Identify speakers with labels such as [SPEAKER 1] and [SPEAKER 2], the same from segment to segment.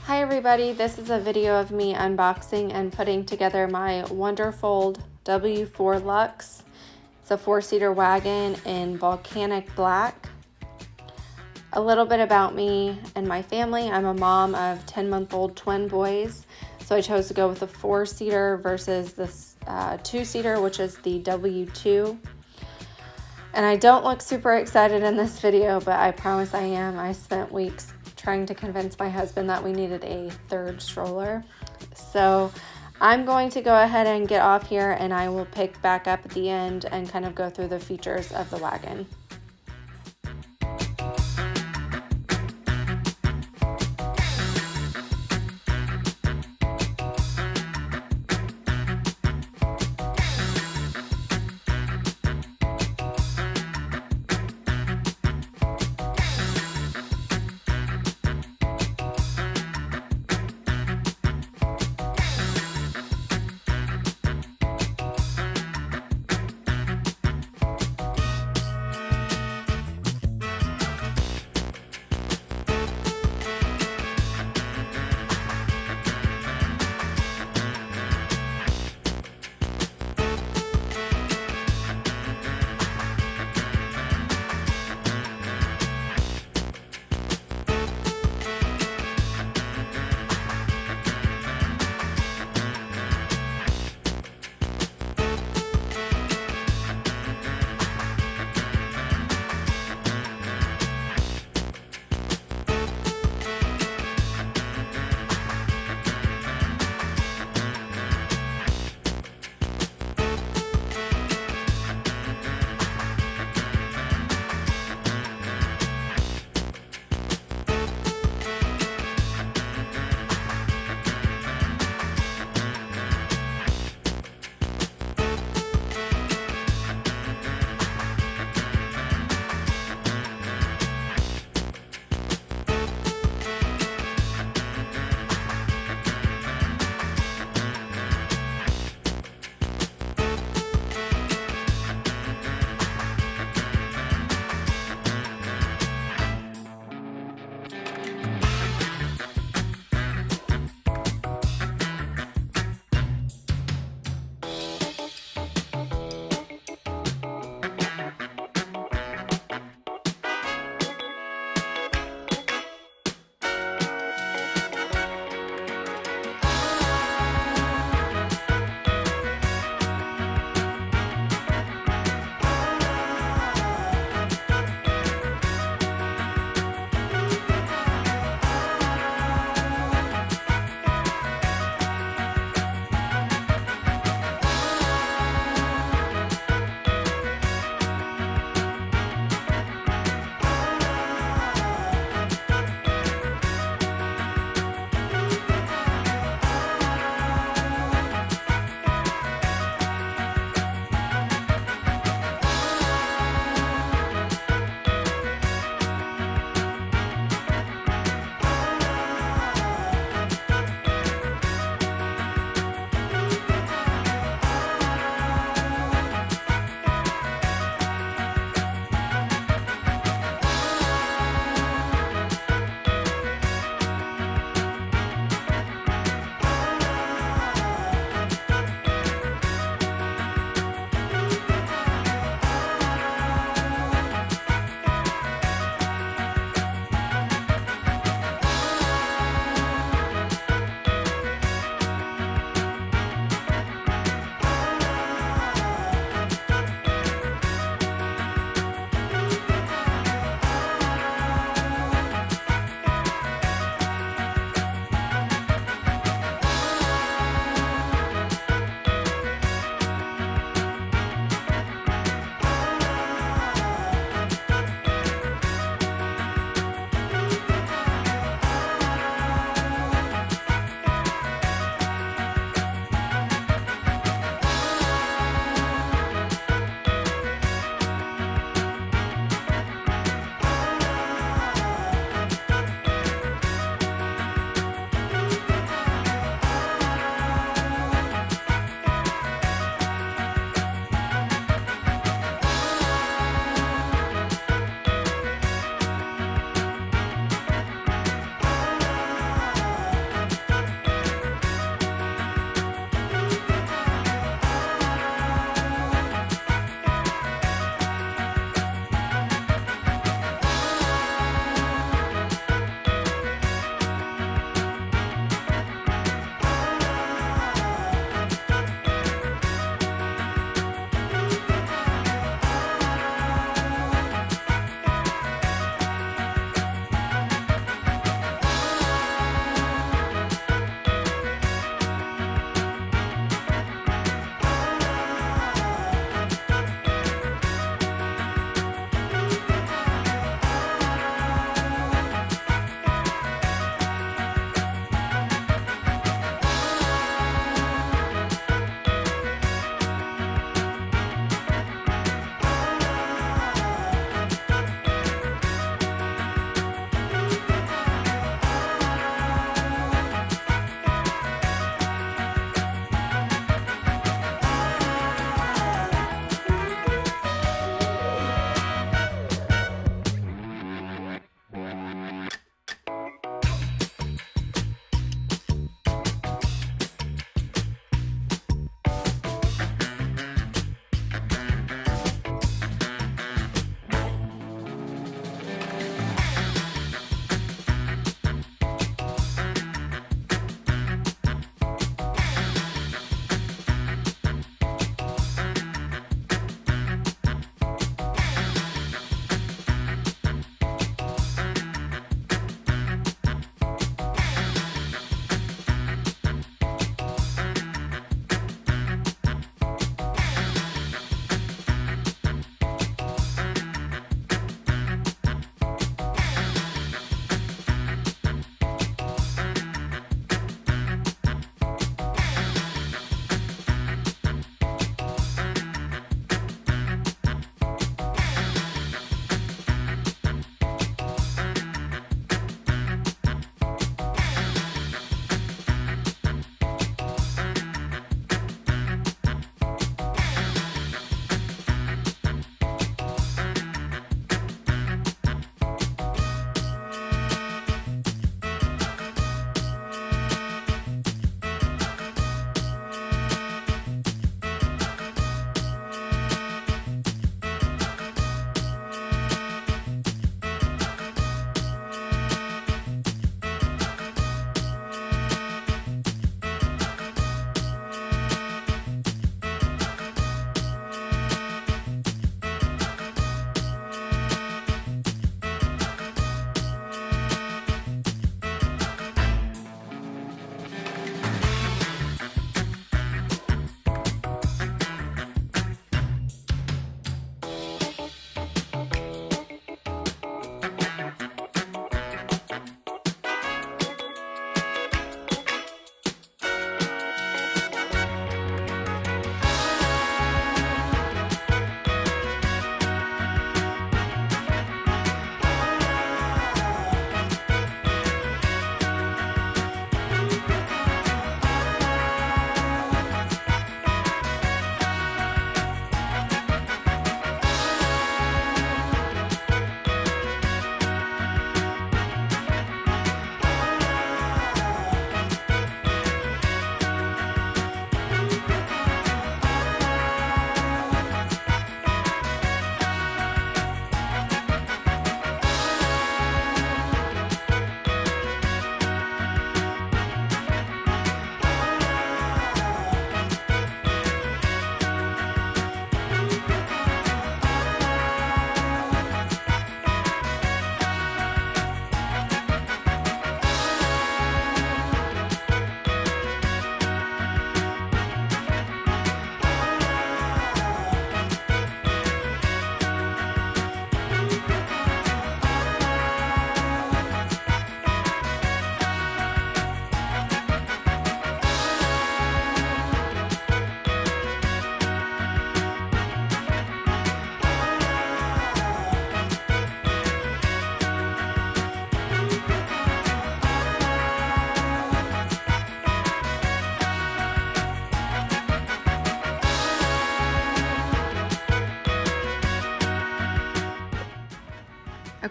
[SPEAKER 1] Hi everybody, this is a video of me unboxing and putting together my Wonderfold W4 Luxe. It's a 4-seater wagon in volcanic black. A little bit about me and my family. I'm a mom of 10-month-old twin boys, so I chose to go with a 4-seater versus this 2-seater, which is the W2. And I don't look super excited in this video, but I promise I am. I spent weeks trying to convince my husband that we needed a third stroller. So I'm going to go ahead and get off here, and I will pick back up at the end and kind of go through the features of the wagon.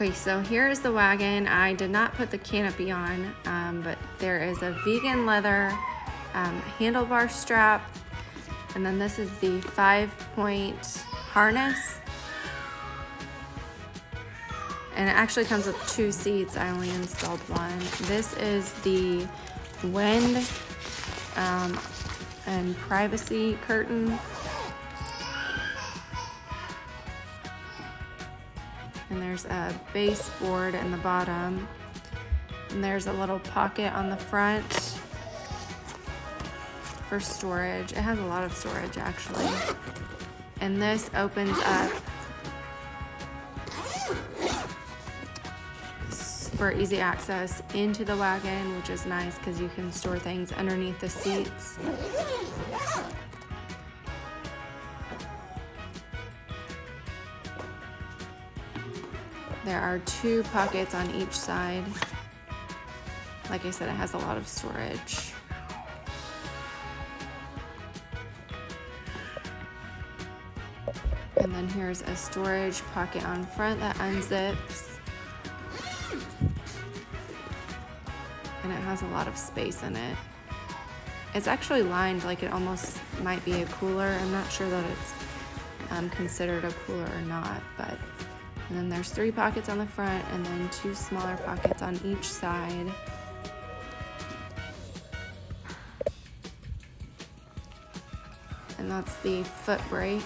[SPEAKER 1] Okay, so here is the wagon. I did not put the canopy on, but there is a vegan leather handlebar strap, and then this is the 5-point harness. And it actually comes with 2 seats. I only installed one. This is the wind and privacy curtain. And there's a baseboard in the bottom. And there's a little pocket on the front for storage. It has a lot of storage actually. And this opens up for easy access into the wagon, which is nice because you can store things underneath the seats. There are 2 pockets on each side. Like I said, it has a lot of storage. And then here's a storage pocket on front that unzips. And it has a lot of space in it. It's actually lined like it almost might be a cooler. I'm not sure that it's considered a cooler or not, but. And then there's 3 pockets on the front and then 2 smaller pockets on each side. And that's the foot brake,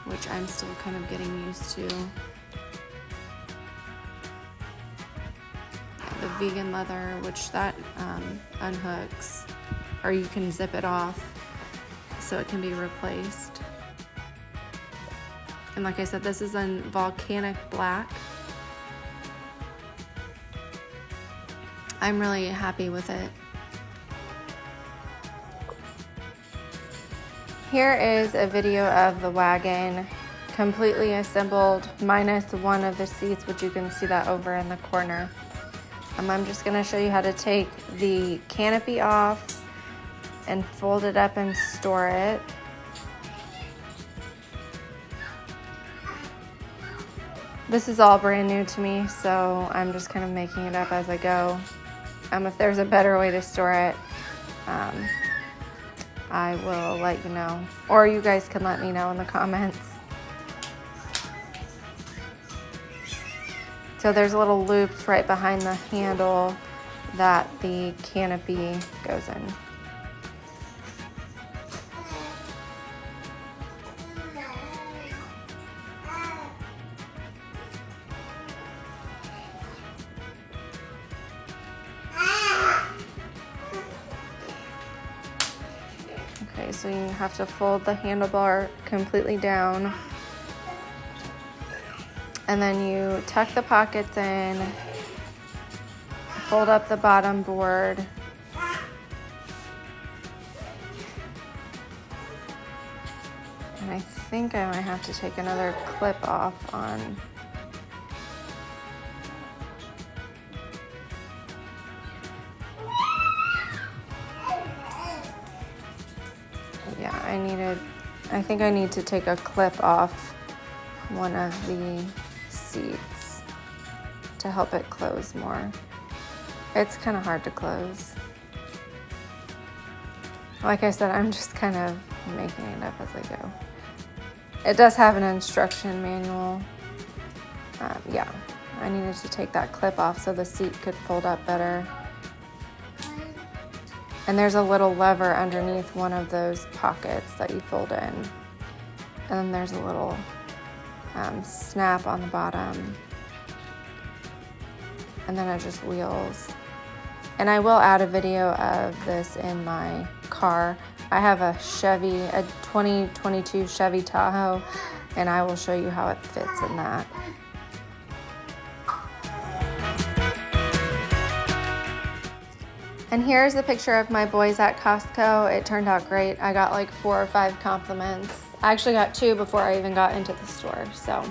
[SPEAKER 1] which I'm still kind of getting used to. The vegan leather, which that unhooks, or you can zip it off so it can be replaced. And like I said, this is in volcanic black. I'm really happy with it. Here is a video of the wagon completely assembled, minus one of the seats, which you can see that over in the corner. I'm just gonna show you how to take the canopy off and fold it up and store it. This is all brand new to me, so I'm just kind of making it up as I go. If there's a better way to store it, I will let you know, or you guys can let me know in the comments. So there's little loops right behind the handle that the canopy goes in. Okay, so you have to fold the handlebar completely down. And then you tuck the pockets in, fold up the bottom board. And I think I might have to take another clip off on. Yeah, I think I need to take a clip off one of the seats to help it close more. It's kind of hard to close. Like I said, I'm just kind of making it up as I go. It does have an instruction manual. Yeah, I needed to take that clip off so the seat could fold up better. And there's a little lever underneath one of those pockets that you fold in. And then there's a little snap on the bottom. And then it just wheels. And I will add a video of this in my car. I have a 2022 Chevy Tahoe, and I will show you how it fits in that. And here's a picture of my boys at Costco. It turned out great. I got like 4 or 5 compliments. I actually got 2 before I even got into the store. So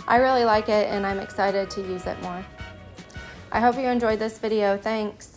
[SPEAKER 1] I really like it and I'm excited to use it more. I hope you enjoyed this video. Thanks.